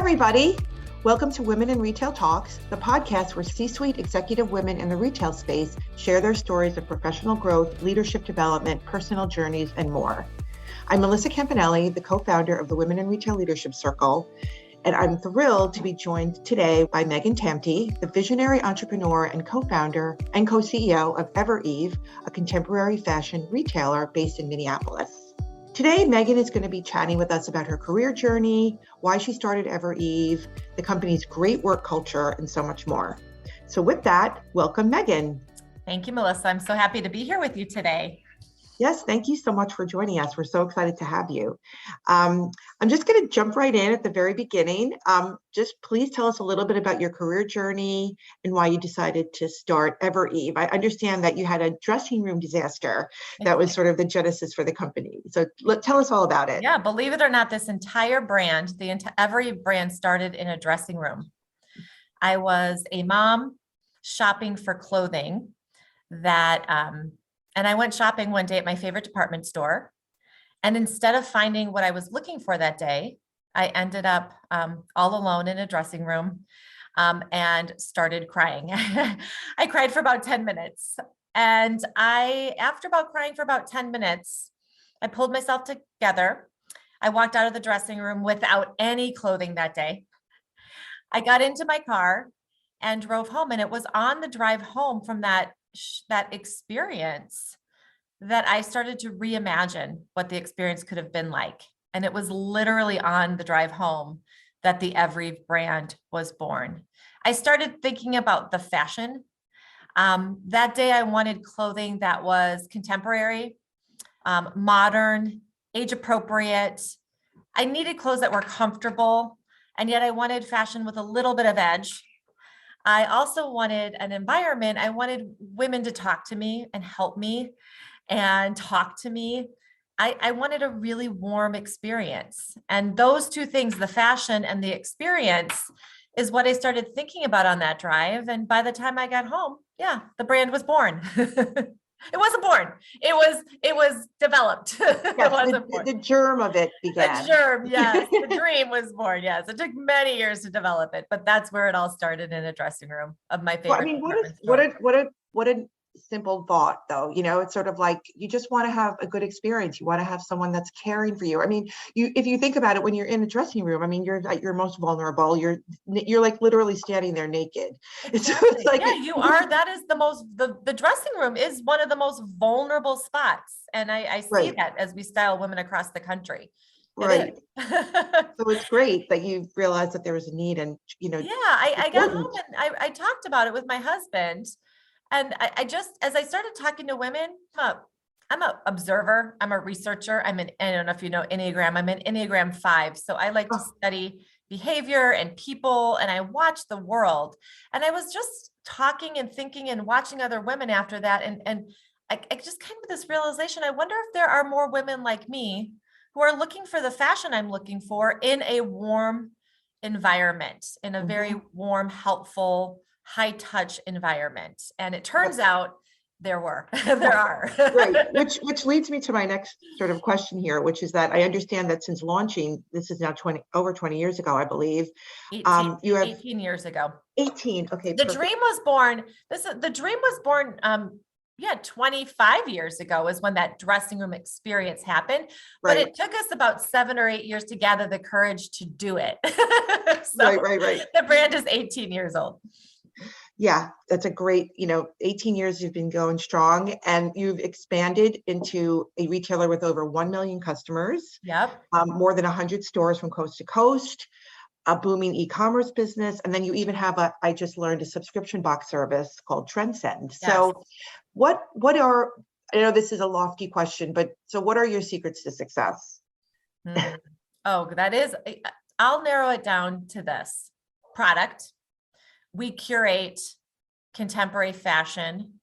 everybody. Welcome to Women in Retail Talks, the podcast where C-suite executive women in the retail space share their stories of professional growth, leadership development, personal journeys, and more. I'm Melissa Campanelli, the co-founder of the Women in Retail Leadership Circle, and I'm thrilled to be joined today by Megan Tamte, the visionary entrepreneur and co-founder and co-CEO of EVEREVE, a contemporary fashion retailer based in Minneapolis. Today, Megan is going to be chatting with us about her career journey, why she started EVEREVE, the company's great work culture, and so much more. So with that, welcome, Megan. Thank you, Melissa. I'm so happy to be here with you today. Yes, thank you so much for joining us. We're so excited to have you. I'm just going to jump right in at the very beginning. Just please tell us a little bit about your career journey and why you decided to start EVEREVE. I understand that you had a dressing room disaster that was sort of the genesis for the company. So tell us all about it. Yeah, believe it or not, this entire brand, the EVEREVE brand started in a dressing room. I was a mom shopping for clothing and I went shopping one day at my favorite department store. And instead of finding what I was looking for that day, I ended up all alone in a dressing room and started crying. I cried for about 10 minutes. And after crying for about 10 minutes, I pulled myself together. I walked out of the dressing room without any clothing that day. I got into my car and drove home. And it was on the drive home from that experience that I started to reimagine what the experience could have been like. And it was literally on the drive home that the EVEREVE brand was born. I started thinking about the fashion. That day I wanted clothing that was contemporary, modern, age appropriate. I needed clothes that were comfortable, and yet I wanted fashion with a little bit of edge. I also wanted an environment. I wanted women to talk to me and help me and talk to me. I wanted a really warm experience. And those two things, the fashion and the experience, is what I started thinking about on that drive. And by the time I got home, the brand was born. It wasn't born. It was developed. Yes, It wasn't born. The germ of it began. The germ, yes. The dream was born. Yes. It took many years to develop it, but that's where it all started, in a dressing room of my favorite. What a simple thought, though. It's sort of like, you just want to have a good experience. You want to have someone that's caring for you. I mean, if you think about it, when you're in a dressing room, I mean, you're at your most vulnerable. You're like literally standing there naked. Exactly. It's like, you are. That is the dressing room is one of the most vulnerable spots. And I see that as we style women across the country. Right. So it's great that you realized that there was a need, and I got home and I talked about it with my husband. And I just, as I started talking to women, I'm an observer. I'm a researcher. I don't know if you know Enneagram. I'm an Enneagram 5. So I like to study behavior and people, and I watch the world. And I was just talking and thinking and watching other women after that. And I just came to this realization. I wonder if there are more women like me who are looking for the fashion I'm looking for in a warm environment, in a very warm, helpful, high touch environment. And it turns out there are. Right. Which leads me to my next sort of question here, which is that I understand that since launching, this is now over 20 years ago, I believe. 18 years ago. 18. Okay. The dream was born. The dream was born. 25 years ago is when that dressing room experience happened. But it took us about 7 or 8 years to gather the courage to do it. Right. The brand is 18 years old. Yeah, that's a great, 18 years you've been going strong, and you've expanded into a retailer with over 1 million customers. Yep. More than 100 stores from coast to coast, a booming e-commerce business. And then you even have I just learned, a subscription box service called Transcend. Yes. So I know this is a lofty question, but so what are your secrets to success? I'll narrow it down to this: product. We curate contemporary fashion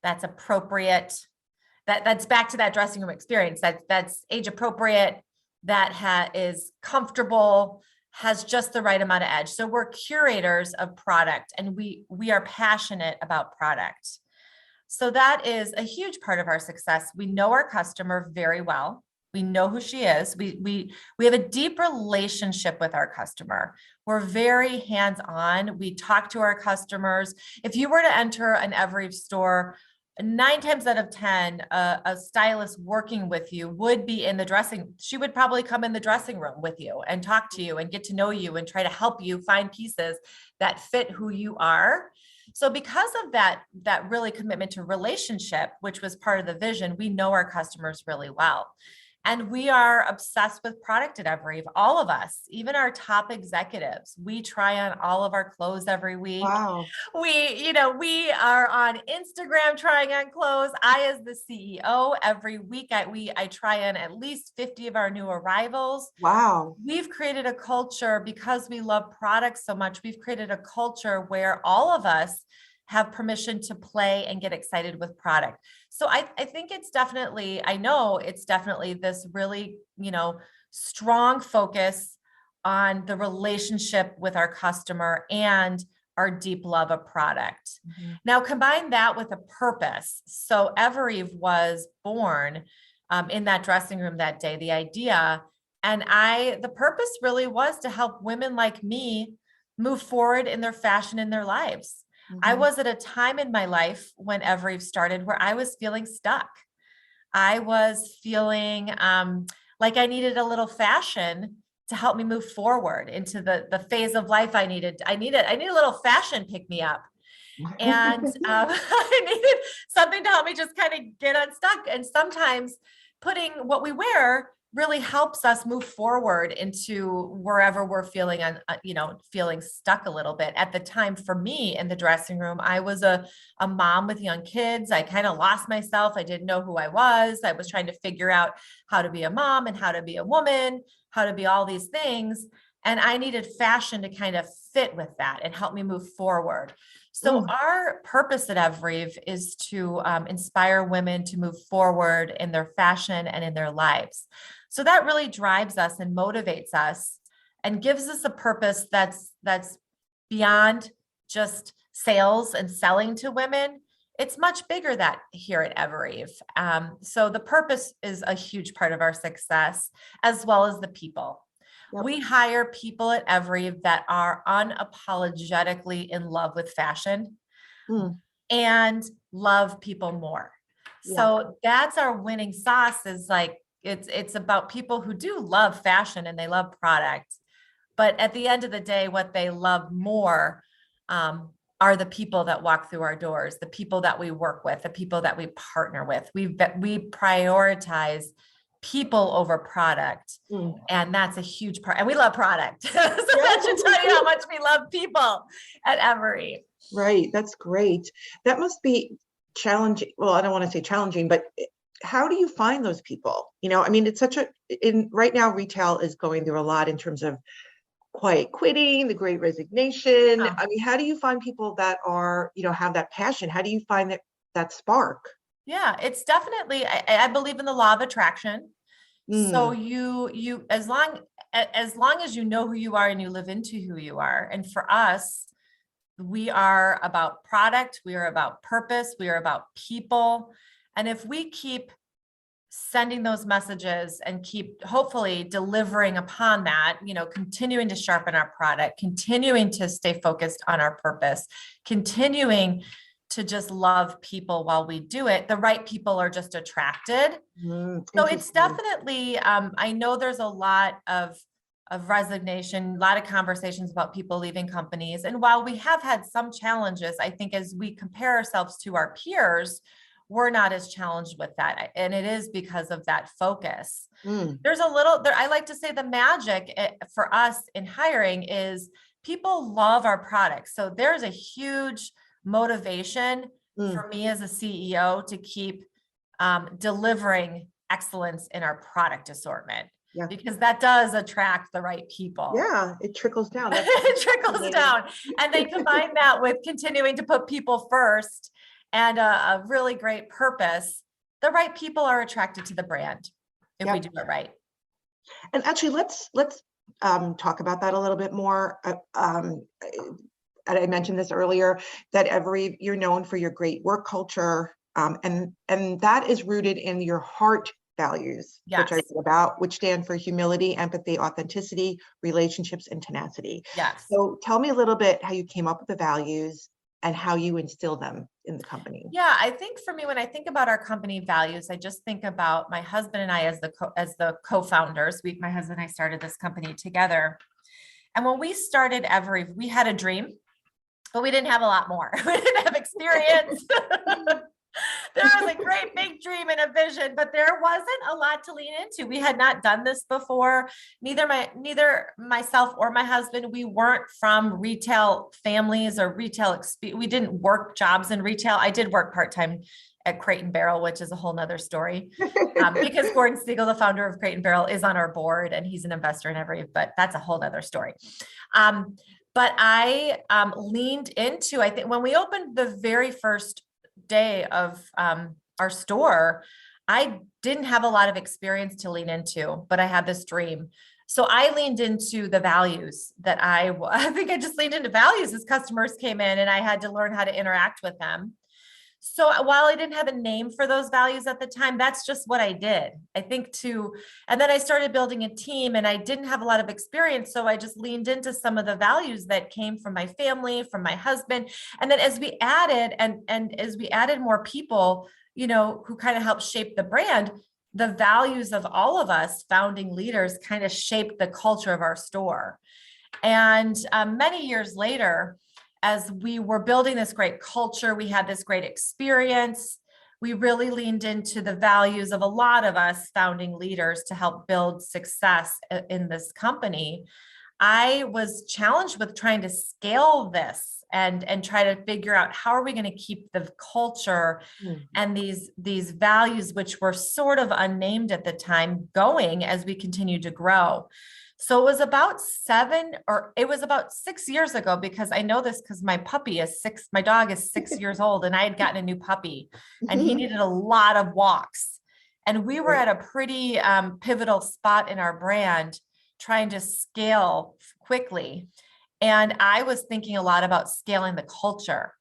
that's appropriate. That's back to that dressing room experience. That's age appropriate. That is comfortable. Has just the right amount of edge. So we're curators of product, and we are passionate about product. So that is a huge part of our success. We know our customer very well. We know who she is. We have a deep relationship with our customer. We're very hands-on. We talk to our customers. If you were to enter an EVEREVE store, 9 times out of 10, a stylist working with you would be in the dressing. She would probably come in the dressing room with you and talk to you and get to know you and try to help you find pieces that fit who you are. So because of that really commitment to relationship, which was part of the vision, we know our customers really well. And we are obsessed with product at EVEREVE, all of us, even our top executives. We try on all of our clothes every week. Wow. We are on Instagram trying on clothes. I, as the CEO, every week I try on at least 50 of our new arrivals. Wow. We've created a culture because we love products so much. We've created a culture where all of us have permission to play and get excited with product. So I think I know it's definitely this really, strong focus on the relationship with our customer and our deep love of product. Mm-hmm. Now combine that with a purpose. So EVEREVE was born in that dressing room that day, the idea. And the purpose really was to help women like me move forward in their fashion in their lives. Mm-hmm. I was at a time in my life when EVEREVE started where I was feeling stuck. I was feeling like I needed a little fashion to help me move forward into the phase of life I needed. I need a little fashion pick me up. And I needed something to help me just kind of get unstuck. And sometimes putting what we wear really helps us move forward into wherever we're feeling feeling stuck a little bit. At the time for me in the dressing room, I was a mom with young kids. I kind of lost myself. I didn't know who I was. I was trying to figure out how to be a mom and how to be a woman, how to be all these things. And I needed fashion to kind of fit with that and help me move forward. So our purpose at EVEREVE is to inspire women to move forward in their fashion and in their lives. So that really drives us and motivates us and gives us a purpose that's beyond just sales and selling to women. It's much bigger that here at EVEREVE. So the purpose is a huge part of our success, as well as the people. Yep. We hire people at EVEREVE that are unapologetically in love with fashion and love people more. Yeah. So that's our winning sauce, is like, it's about people who do love fashion and they love product. But at the end of the day, what they love more are the people that walk through our doors, the people that we work with, the people that we partner with. We prioritize people over product. And that's a huge part. And we love product. So that should tell you how much we love people at EVEREVE. Right. That's great. That must be challenging. Well, I don't want to say challenging, but how do you find those people? It's right now retail is going through a lot in terms of quiet quitting, the great resignation. Oh. How do you find people that are, have that passion? How do you find that spark? Yeah, it's definitely, I believe in the law of attraction. So you, as long as you know who you are and you live into who you are. And for us, we are about product, we are about purpose, we are about people. And if we keep sending those messages and keep hopefully delivering upon that, continuing to sharpen our product, continuing to stay focused on our purpose, continuing to just love people while we do it, the right people are just attracted. So it's definitely, I know there's a lot of resignation, a lot of conversations about people leaving companies. And while we have had some challenges, I think as we compare ourselves to our peers, we're not as challenged with that. And it is because of that focus. There's I like to say the magic for us in hiring is people love our products. So there's a huge motivation for me as a CEO to keep delivering excellence in our product assortment. Yeah. Because that does attract the right people. Yeah, it trickles down. It trickles down. And they combine that with continuing to put people first and a really great purpose. The right people are attracted to the brand if we do it right. And actually, let's talk about that a little bit more. I mentioned this earlier, that EVEREVE, you're known for your great work culture, and that is rooted in your heart values, Yes. which I read about, which stand for humility, empathy, authenticity, relationships, and tenacity. Yes. So tell me a little bit how you came up with the values and how you instill them in the company. Yeah, I think for me, when I think about our company values, I just think about my husband and I as the co-founders. My husband and I started this company together. And when we started EVEREVE, we had a dream, but we didn't have a lot more. We didn't have experience. There was a great big dream and a vision, but there wasn't a lot to lean into. We had not done this before. Neither myself or my husband, we weren't from retail families or retail. We didn't work jobs in retail. I did work part-time at Crate and Barrel, which is a whole nother story. Because Gordon Siegel, the founder of Crate and Barrel, is on our board and he's an investor in EVEREVE, but that's a whole nother story. But I leaned into, I think when we opened the very first day of our store, I didn't have a lot of experience to lean into, but I had this dream. So I leaned into the values that I think I just leaned into values as customers came in and I had to learn how to interact with them. So while I didn't have a name for those values at the time, that's just what I did. I think and then I started building a team and I didn't have a lot of experience. So I just leaned into some of the values that came from my family, from my husband. And then as we added and as we added more people, who kind of helped shape the brand, the values of all of us founding leaders kind of shaped the culture of our store. And many years later, as we were building this great culture, we had this great experience. We really leaned into the values of a lot of us founding leaders to help build success in this company. I was challenged with trying to scale this and try to figure out how are we going to keep the culture and these values, which were sort of unnamed at the time, going as we continue to grow. So it was about 6 years ago, because I know this because my dog is 6 years old and I had gotten a new puppy and he needed a lot of walks. And we were at a pretty pivotal spot in our brand trying to scale quickly. And I was thinking a lot about scaling the culture.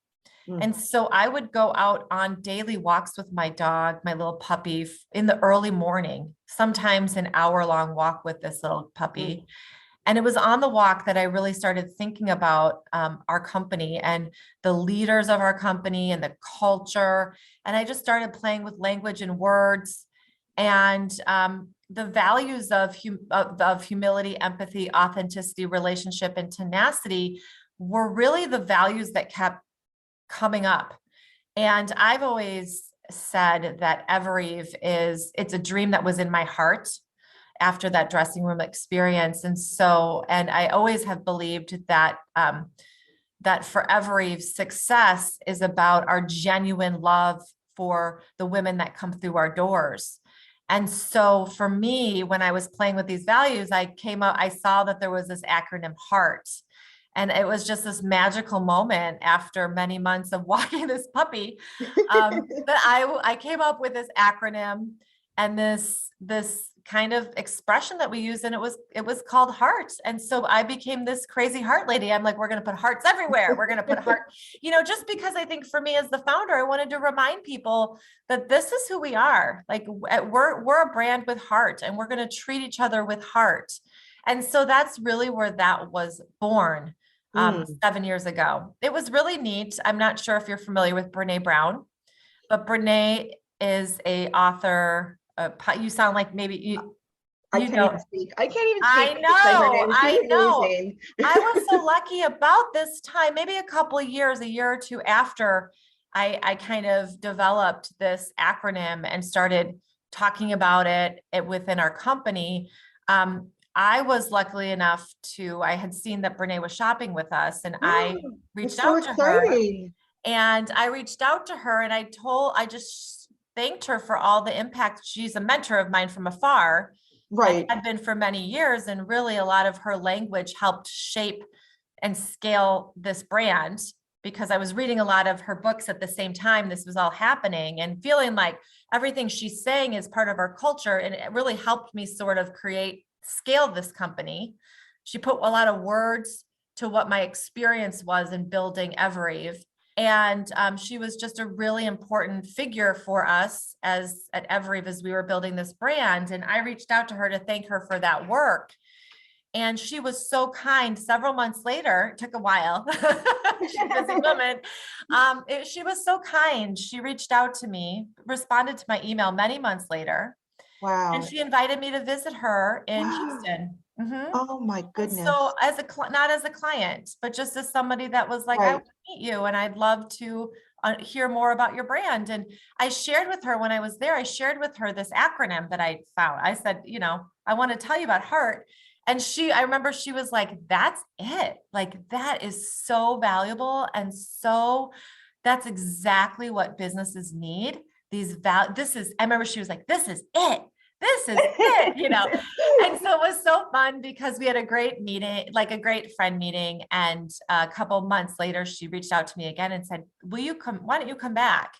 And so I would go out on daily walks with my dog, my little puppy, in the early morning, sometimes an hour-long walk with this little puppy. And it was on the walk that I really started thinking about our company and the leaders of our company and the culture. And I just started playing with language and words and the values of humility, empathy, authenticity, relationship, and tenacity were really the values that kept coming up. And I've always said that EVEREVE it's a dream that was in my heart after that dressing room experience. And I always have believed that that for EVEREVE's success is about our genuine love for the women that come through our doors. And so for me, when I was playing with these values, I saw that there was this acronym HEART. And it was just this magical moment after many months of walking this puppy that I came up with this acronym and this kind of expression that we use. And it was called HEART. And so I became this crazy heart lady. I'm like, we're going to put hearts everywhere. We're going to put heart, just because I think for me as the founder, I wanted to remind people that this is who we are. Like we're a brand with heart and we're going to treat each other with heart. And so that's really where that was born 7 years ago. It was really neat. I'm not sure if you're familiar with Brené Brown, but Brené is a author. You sound like maybe you. I can't even speak. I know. I was so lucky about this time, maybe a couple of years, a year or two after I kind of developed this acronym and started talking about it within our company. I was lucky enough I had seen that Brené was shopping with us and I reached out to her and I just thanked her for all the impact. She's a mentor of mine from afar. Right. I've been for many years, and really a lot of her language helped shape and scale this brand because I was reading a lot of her books at the same time this was all happening and feeling like everything she's saying is part of our culture. And it really helped me sort of scale this company. She put a lot of words to what my experience was in building EVEREVE. And she was just a really important figure for us as at EVEREVE as we were building this brand. And I reached out to her to thank her for that work. And she was so kind. Several months later, it took a while. She's a busy woman. She was so kind. She reached out to me, responded to my email many months later, and Wow. she invited me to visit her in Wow. Houston. Mhm. Oh my And goodness. so as a, not as a client, but just as somebody that was like, I Right. want to meet you and I'd love to hear more about your brand. And I shared with her when I was there, I shared with her this acronym that I found. I said, you know, I want to tell you about heart. And I remember she was like, that's it. Like, that is so valuable. And so that's exactly what businesses need. I remember she was like, this is it. This is it, you know? And so it was so fun because we had a great meeting, like a great friend meeting. And a couple months later, she reached out to me again and said, will you come, why don't you come back?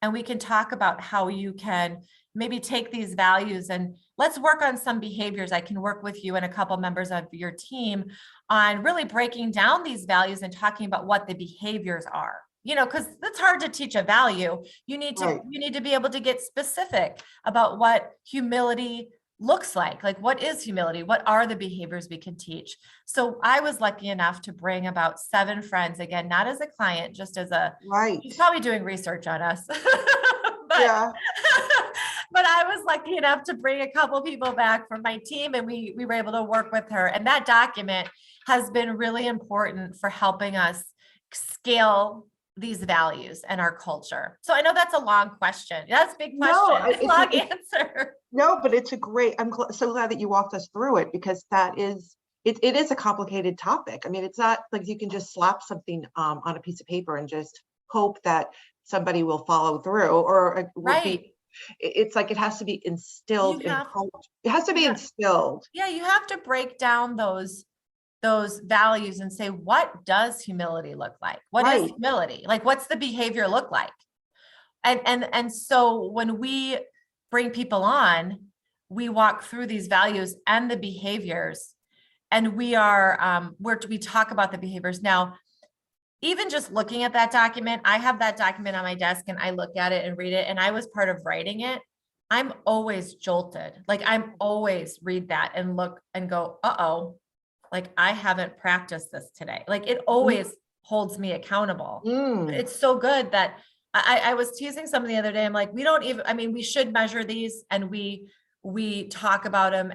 And we can talk about how you can maybe take these values and let's work on some behaviors. I can work with you and a couple members of your team on really breaking down these values and talking about what the behaviors are. You know, because it's hard to teach a value. You need Right. to be able to get specific about what humility looks like. Like, what is humility? What are the behaviors we can teach? So I was lucky enough to bring about 7 friends, again, not as a client, just as Right. she's probably doing research on us, but Yeah. but I was lucky enough to bring a couple people back from my team, and we were able to work with her. And that document has been really important for helping us scale these values and our culture. So I know that's a long question. That's a big No, question. Long answer. no, but it's a great, so glad that you walked us through it because that is, it is a complicated topic. I mean, it's not like you can just slap something on a piece of paper and just hope that somebody will follow through or will be, Right. it's like it has to be You instilled in have, culture. It has to be yeah, instilled. yeah, you have to break down those values and say, what does humility look like? What is Right. humility? Like, what's the behavior look like? And so when we bring people on, we walk through these values and the behaviors, and we talk about the behaviors. Now, even just looking at that document, I have that document on my desk and I look at it and read it, and I was part of writing it. I'm always jolted. Like, I'm always read that and look and go, uh-oh, like I haven't practiced this today. Like, it always holds me accountable. Mm. It's so good that I was teasing someone the other day. I'm like, we don't even, I mean, we should measure these and we talk about them.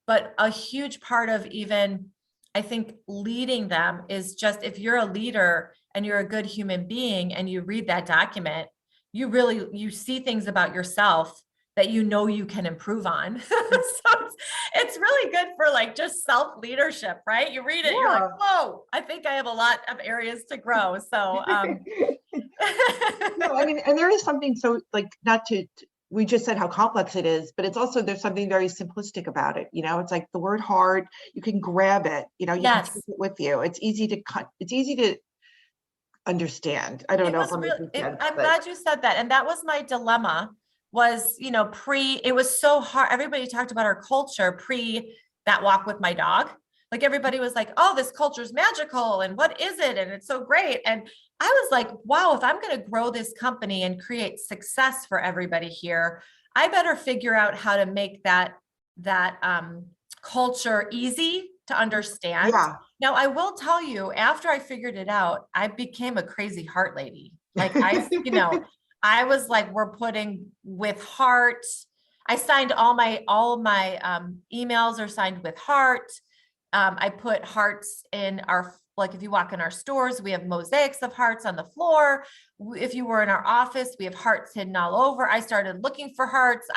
But a huge part of even, I think, leading them is just, if you're a leader and you're a good human being and you read that document, you see things about yourself that you know you can improve on. So it's really good for like just self leadership, right? You read it, you're like, Yeah. whoa, I think I have a lot of areas to grow. So No, I mean, and there is something so like not to, we just said how complex it is, but it's also, there's something very simplistic about it. You know, it's like the word hard, you can grab it, you know, you can take yes, it with you. It's easy to cut, it's easy to understand. I don't it know if was I'm real. making sense, I'm but glad you said that. And that was my dilemma was, you know, it was so hard. Everybody talked about our culture pre that walk with my dog. Like, everybody was like, oh, this culture is magical. And what is it? And it's so great. And I was like, wow, if I'm going to grow this company and create success for everybody here, I better figure out how to make that culture easy to understand. yeah. Now, I will tell you, after I figured it out, I became a crazy heart lady. Like, I was like, we're putting with heart. I signed all my emails are signed with heart. I put hearts in like if you walk in our stores, we have mosaics of hearts on the floor. If you were in our office, we have hearts hidden all over. I started looking for hearts.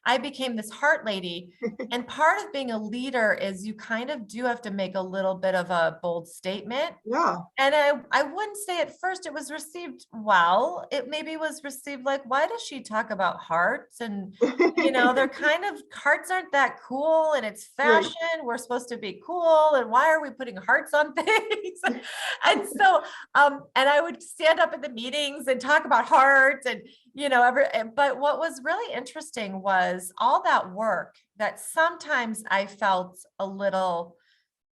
I became this heart lady. And part of being a leader is you kind of do have to make a little bit of a bold statement. Yeah. And I wouldn't say at first it was received well. It maybe was received like, why does she talk about hearts? And, you know, they're kind of, hearts aren't that cool and it's Right. fashion. We're supposed to be cool. And why are we putting hearts on things? And so, and I would stand up at the meetings and talk about hearts and, you know, but what was really interesting was all that work that sometimes I felt a little,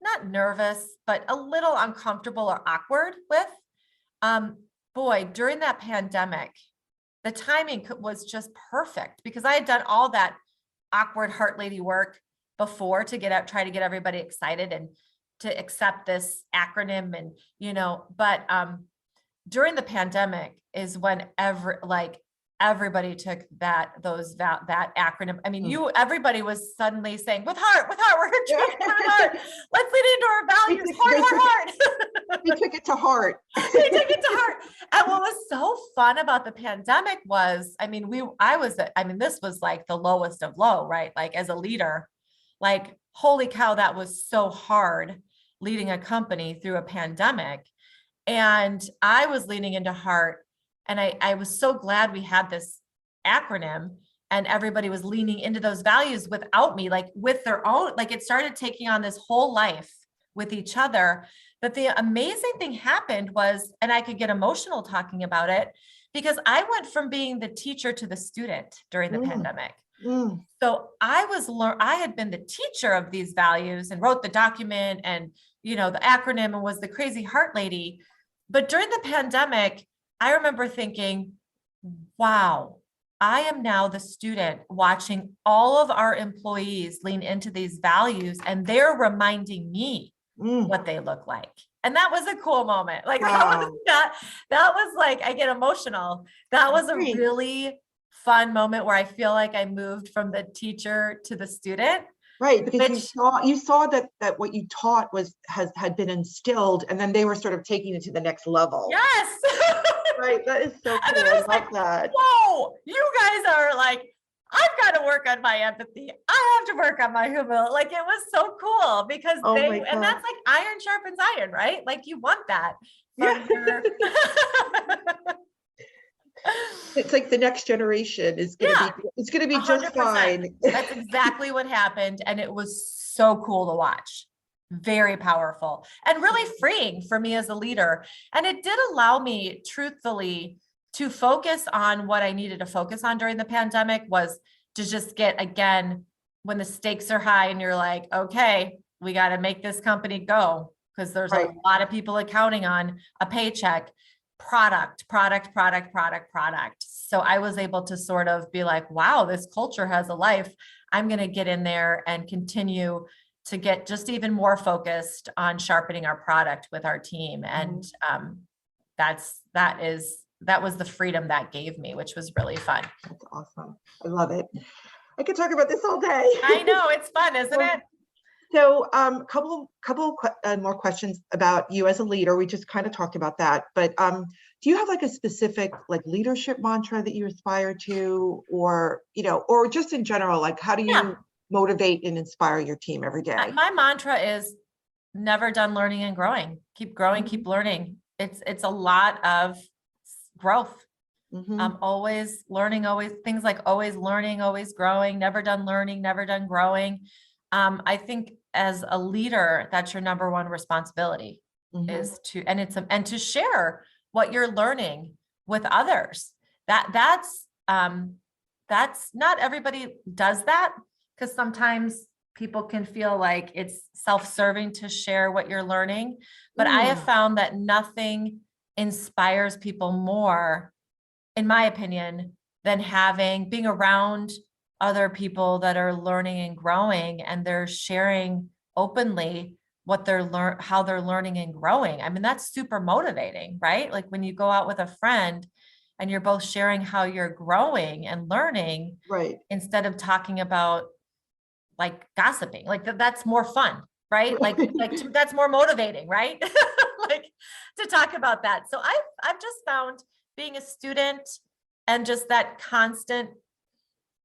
not nervous, but a little uncomfortable or awkward with. boy, during that pandemic, the timing was just perfect because I had done all that awkward heart lady work before to try to get everybody excited and to accept this acronym and, but during the pandemic is when everybody took that acronym. I mean, everybody was suddenly saying with heart, we're drinking with heart. Let's lead into our values. Heart. We took it to heart. We took it to heart. And what was so fun about the pandemic was, this was like the lowest of low, right? Like as a leader, like, holy cow, that was so hard leading a company through a pandemic. And I was leaning into heart. And I was so glad we had this acronym and everybody was leaning into those values without me, like with their own, like it started taking on this whole life with each other. But the amazing thing happened was, and I could get emotional talking about it, because I went from being the teacher to the student during the pandemic. So I had been the teacher of these values and wrote the document and, the acronym and was the crazy heart lady. But during the pandemic, I remember thinking, wow, I am now the student watching all of our employees lean into these values and they're reminding me what they look like. And that was a cool moment. Like wow. that was like, I get emotional. That was a really fun moment where I feel like I moved from the teacher to the student. Right, because you saw that what you taught had been instilled, and then they were sort of taking it to the next level. Yes. Right, that is so cool. I love that. Whoa, you guys are like, I've got to work on my empathy. I have to work on my humility. Like it was so cool because and that's like iron sharpens iron, right? Like you want that. It's like the next generation is going to be, it's going to be 100%. Just fine. That's exactly what happened. And it was so cool to watch. Very powerful and really freeing for me as a leader. And it did allow me truthfully to focus on what I needed to focus on during the pandemic, was to just get, again, when the stakes are high and you're like, okay, we got to make this company go because there's a lot of people counting on a paycheck. Product. So I was able to sort of be like, wow, this culture has a life. I'm going to get in there and continue to get just even more focused on sharpening our product with our team. And that was the freedom that gave me, which was really fun. That's awesome. I love it. I could talk about this all day. I know, it's fun, isn't it? So couple more questions about you as a leader. We just kind of talked about that, but do you have like a specific like leadership mantra that you aspire to, or just in general, like how do you motivate and inspire your team every day? My mantra is never done learning and growing. Keep growing, keep learning. It's a lot of growth. Always learning, always things like always learning, always growing, never done learning, never done growing. I think as a leader, that's your number one responsibility is to share what you're learning with others. That's not everybody does that, because sometimes people can feel like it's self-serving to share what you're learning. But I have found that nothing inspires people more, in my opinion, than being around other people that are learning and growing, and they're sharing openly how they're learning and growing. I mean, that's super motivating, right? Like when you go out with a friend and you're both sharing how you're growing and learning, right? Instead of talking about like gossiping, like that's more fun, right? Like that's more motivating, right? Like to talk about that. So I've just found being a student and just that constant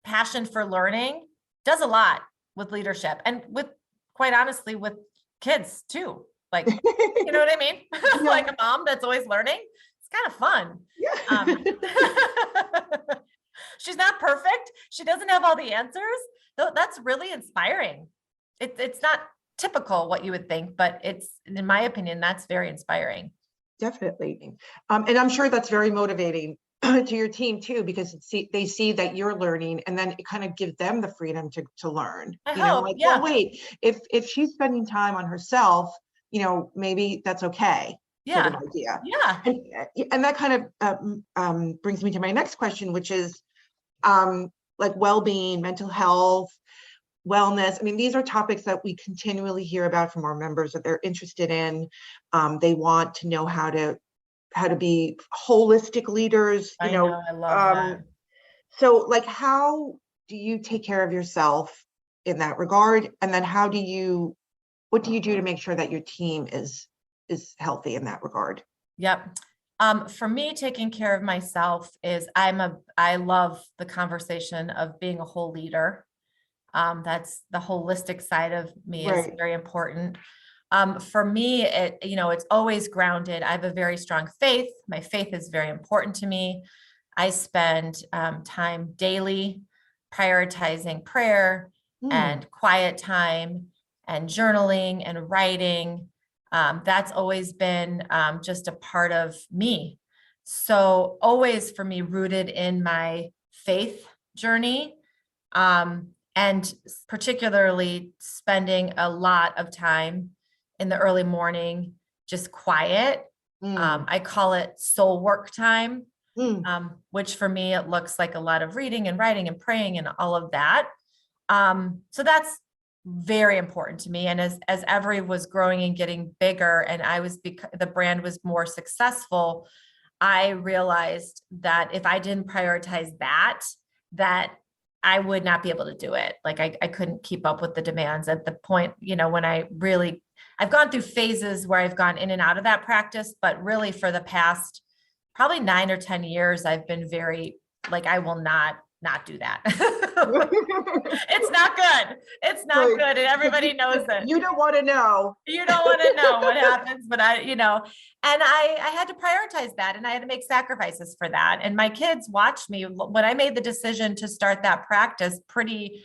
passion for learning does a lot with leadership, and quite honestly, with kids too. Like, you know what I mean? Like a mom that's always learning. It's kind of fun. She's not perfect. She doesn't have all the answers. Though that's really inspiring. It's not typical what you would think, but it's, in my opinion, that's very inspiring. Definitely. And I'm sure that's very motivating to your team too, because they see that you're learning, and then it kind of gives them the freedom to learn. Well, wait, if she's spending time on herself, maybe that's okay. sort Yeah. of idea. Yeah. And that kind of brings me to my next question, which is like well-being, mental health, wellness. I mean, these are topics that we continually hear about from our members that they're interested in. They want to know how to be holistic leaders, I know. I love that. so like, how do you take care of yourself in that regard? And then what do you do to make sure that your team is healthy in that regard? Yep. For me, taking care of myself is I love the conversation of being a whole leader. That's the holistic side of me is Right. very important. For me, it's always grounded. I have a very strong faith. My faith is very important to me. I spend time daily prioritizing prayer and quiet time and journaling and writing. That's always been just a part of me. So always for me rooted in my faith journey. And particularly spending a lot of time in the early morning, just quiet. I call it soul work time, which for me, it looks like a lot of reading and writing and praying and all of that. So that's very important to me. And as EVEREVE was growing and getting bigger and the brand was more successful, I realized that if I didn't prioritize that I would not be able to do it. Like I couldn't keep up with the demands at the point, when I've gone through phases where I've gone in and out of that practice, but really for the past probably 9 or 10 years, I've been very like, I will not do that. It's not good. It's not Right. good. And everybody knows it. You don't want to know. You don't want to know what happens, but and I had to prioritize that and I had to make sacrifices for that. And my kids watched me when I made the decision to start that practice pretty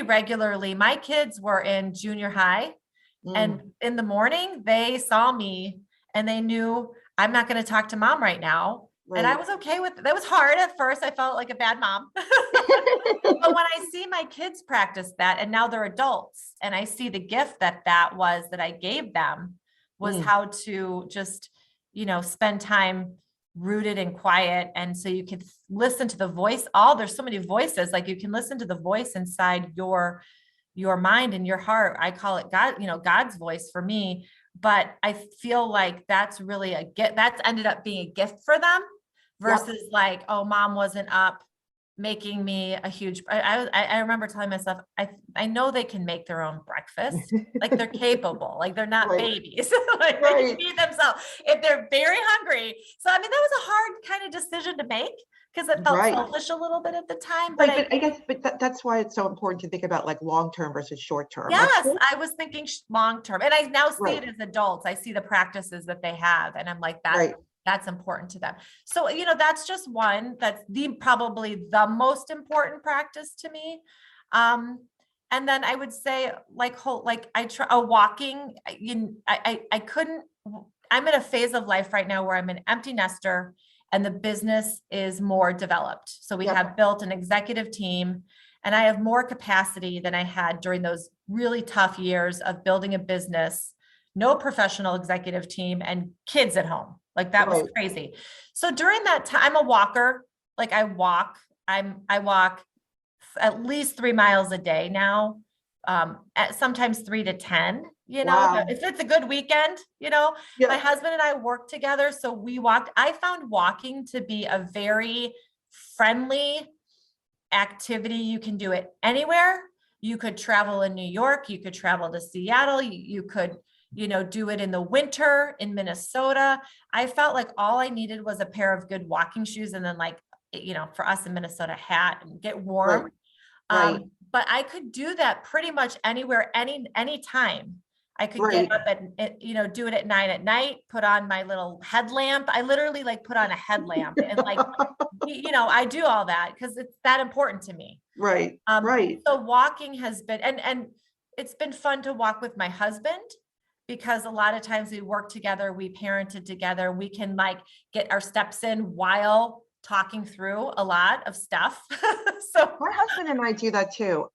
regularly. My kids were in junior high and in the morning they saw me and they knew I'm not going to talk to mom right now. Right. And I was okay with it. That was hard at first. I felt like a bad mom. But when I see my kids practice that and now they're adults and I see the gift that was that I gave them was how to just, spend time rooted and quiet. And so you can listen to the voice. There's so many voices, like you can listen to the voice inside your mind and your heart. I call it God, God's voice for me. But I feel like that's really a gift. That's ended up being a gift for them versus like, oh, mom wasn't up making me a huge, I remember telling myself, I know they can make their own breakfast. Like they're capable, like they're not babies, like they can feed themselves if they're very hungry. So, I mean, that was a hard kind of decision to make because it felt selfish a little bit at the time. But I guess, that's why it's so important to think about like long-term versus short-term. Yes, I was thinking long-term, and I now see it as adults. I see the practices that they have, and I'm like, that's important to them. So, that's just one, that's probably the most important practice to me. And then I would say I try walking, I couldn't, I'm in a phase of life right now where I'm an empty nester and the business is more developed. So we have built an executive team and I have more capacity than I had during those really tough years of building a business, no professional executive team and kids at home. Like that was crazy. So during that time, I'm a walker. Like I walk at least 3 miles a day now. Sometimes 3 to 10, if it's a good weekend, my husband and I work together. So we walked. I found walking to be a very friendly activity. You can do it anywhere. You could travel in New York. You could travel to Seattle. You could do it in the winter in Minnesota. I felt like all I needed was a pair of good walking shoes. And then for us in Minnesota, hat and get warm. But I could do that pretty much anywhere, any time. I could get up at, do it at 9 at night, put on my little headlamp. I literally put on a headlamp and I do all that because it's that important to me. So walking has been, and it's been fun to walk with my husband because a lot of times we work together, we parented together, we can get our steps in while talking through a lot of stuff. So My husband and I do that too.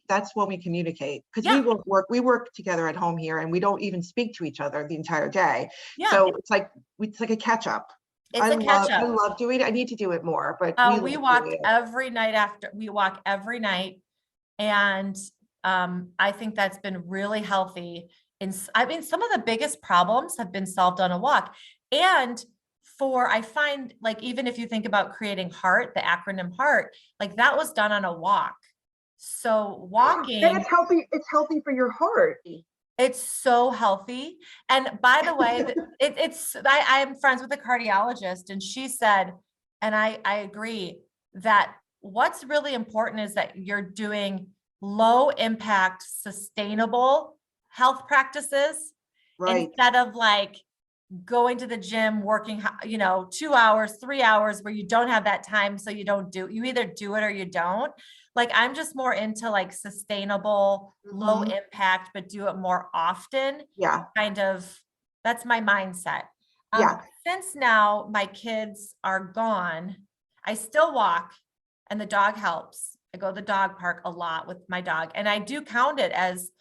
That's when we communicate, because yeah, we work together at home here, and we don't even speak to each other the entire day. yeah, So it's like a catch up. it's a catch I up. love doing it. I need to do it more, but we love doing it. We walk every night. And I think that's been really healthy. I mean, some of the biggest problems have been solved on a walk. And I find like, even if you think about creating HEART, the acronym HEART, like that was done on a walk. So And walking, it's healthy for your heart. it's so healthy. And by the way, I'm friends with a cardiologist, and she said, and I agree, that what's really important is that you're doing low impact, sustainable health practices Right. instead of like going to the gym, working, 2 hours, 3 hours where you don't have that time. So you either do it or you don't. Like, I'm just more into like sustainable, low impact, but do it more often. Yeah. Kind of, that's my mindset. Yeah. Since now my kids are gone, I still walk and the dog helps. I go to the dog park a lot with my dog, and I do count it as,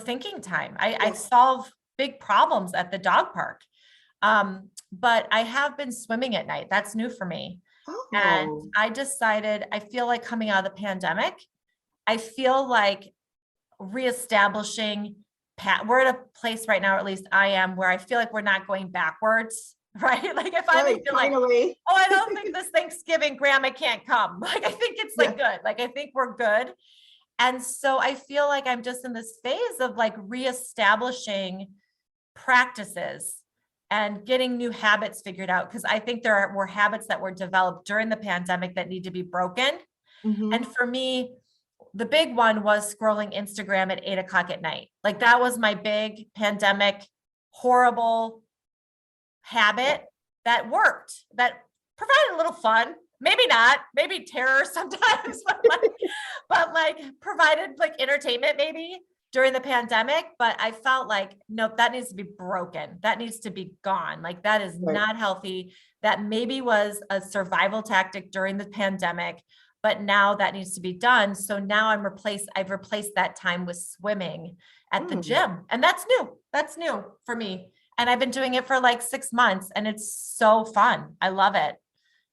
thinking time. I solve big problems at the dog park. But I have been swimming at night. That's new for me. And Oh, I decided, I feel like coming out of the pandemic, I feel like reestablishing we're at a place right now, or at least I am, where I feel like we're not going backwards, right? Like I finally feel like, finally. oh, I don't think this Thanksgiving grandma can't come. Like, I think it's like good. Like, I think we're good. And so I feel like I'm just in this phase of like reestablishing practices and getting new habits figured out. Cause I think there were habits that were developed during the pandemic that need to be broken. And for me, the big one was scrolling Instagram at 8 o'clock at night. Like that was my big pandemic, horrible habit that worked, that provided a little fun, maybe not, maybe terror sometimes, but provided like entertainment maybe during the pandemic. But I felt like, nope, that needs to be broken. That needs to be gone. Like that is not healthy. That maybe was a survival tactic during the pandemic, but now that needs to be done. So now I've replaced that time with swimming at the gym. And that's new. That's new for me. And I've been doing it for like 6 months, and it's so fun. I love it.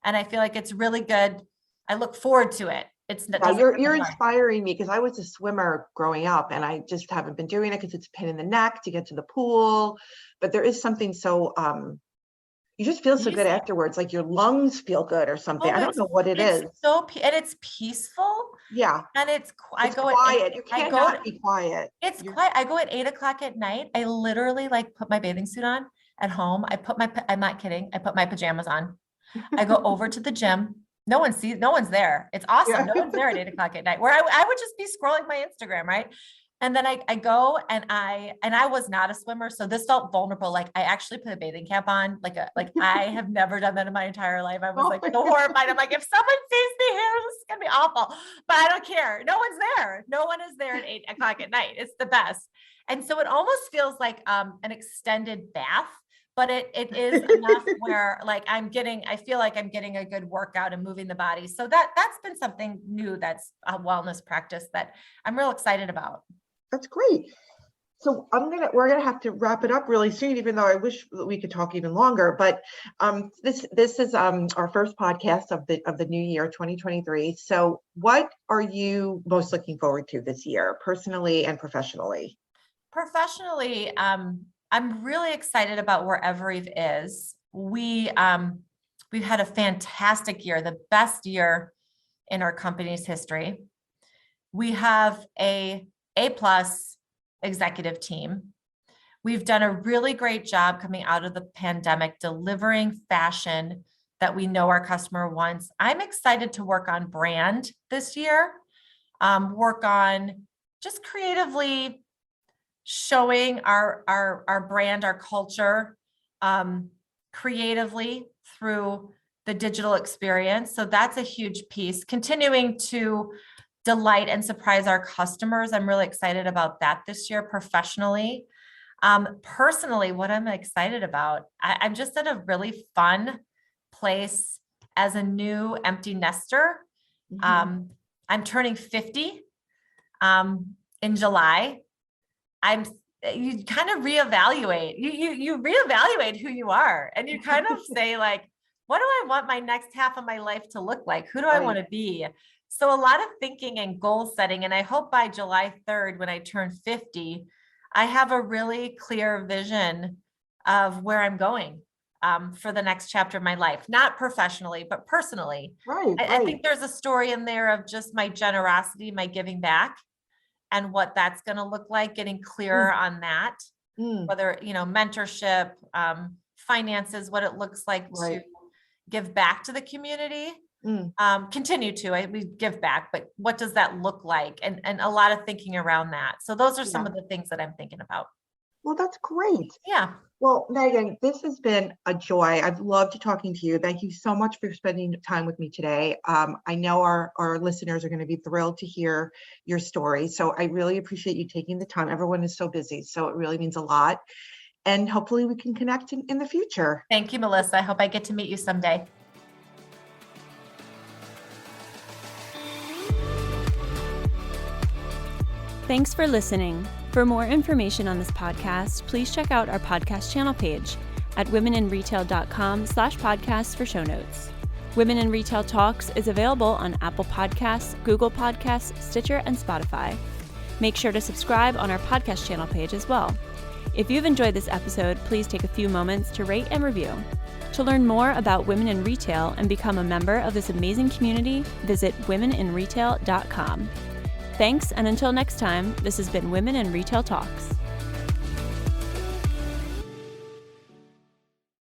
And I feel like it's really good. I look forward to it. You're inspiring me, because I was a swimmer growing up, and I just haven't been doing it because it's a pain in the neck to get to the pool. But there is something so you just feel so good afterwards, like your lungs feel good or something. I don't know what it is. And it's peaceful. Yeah. And it's quiet. You cannot be quiet. It's quiet. I go at 8 o'clock at night. I literally like put my bathing suit on at home. I'm not kidding. I put my pajamas on. I go over to the gym. No one's there. It's awesome. No one's there at 8 o'clock at night, where I would just be scrolling my Instagram. Right. And then I go and I was not a swimmer. So this felt vulnerable. Like I actually put a bathing cap on, like I have never done that in my entire life. I was like so horrified. I'm like, if someone sees me here, this is going to be awful, but I don't care. No one's there. No one is there at 8 o'clock at night. It's the best. And so it almost feels like an extended bath, but it is enough where like I feel like I'm getting a good workout and moving the body. So that's been something new. That's a wellness practice that I'm real excited about. That's great. So we're gonna have to wrap it up really soon, even though I wish that we could talk even longer. But this is our first podcast of the new year, 2023. So what are you most looking forward to this year, personally and professionally? Professionally, I'm really excited about where EVEREVE is. We've had a fantastic year, the best year in our company's history. We have a A+ executive team. We've done a really great job coming out of the pandemic, delivering fashion that we know our customer wants. I'm excited to work on brand this year, work on just creatively showing our brand, our culture, creatively through the digital experience. So that's a huge piece. Continuing to delight and surprise our customers. I'm really excited about that this year professionally. Personally, what I'm excited about, I'm just at a really fun place as a new empty nester. Mhm. I'm turning 50 in July. You kind of reevaluate. You reevaluate who you are, and you kind of say like, what do I want my next half of my life to look like? Who do I want to be? So a lot of thinking and goal setting. And I hope by July 3rd, when I turn 50, I have a really clear vision of where I'm going for the next chapter of my life, not professionally, but personally. Right, I right. think there's a story in there of just my generosity, my giving back, and what that's going to look like, getting clearer on that, Mm, whether, mentorship, finances, what it looks like to right. give back to the community, Mm, continue to, we give back, but what does that look like? And a lot of thinking around that. So those are some yeah. of the things that I'm thinking about. Well, that's great. Yeah. Well, Megan, this has been a joy. I've loved talking to you. Thank you so much for spending time with me today. I know our listeners are going to be thrilled to hear your story. So I really appreciate you taking the time. Everyone is so busy, so it really means a lot. And hopefully we can connect in the future. Thank you, Melissa. I hope I get to meet you someday. Thanks for listening. For more information on this podcast, please check out our podcast channel page at womeninretail.com/podcasts for show notes. Women in Retail Talks is available on Apple Podcasts, Google Podcasts, Stitcher, and Spotify. Make sure to subscribe on our podcast channel page as well. If you've enjoyed this episode, please take a few moments to rate and review. To learn more about women in retail and become a member of this amazing community, visit womeninretail.com. Thanks, and until next time, this has been Women in Retail Talks.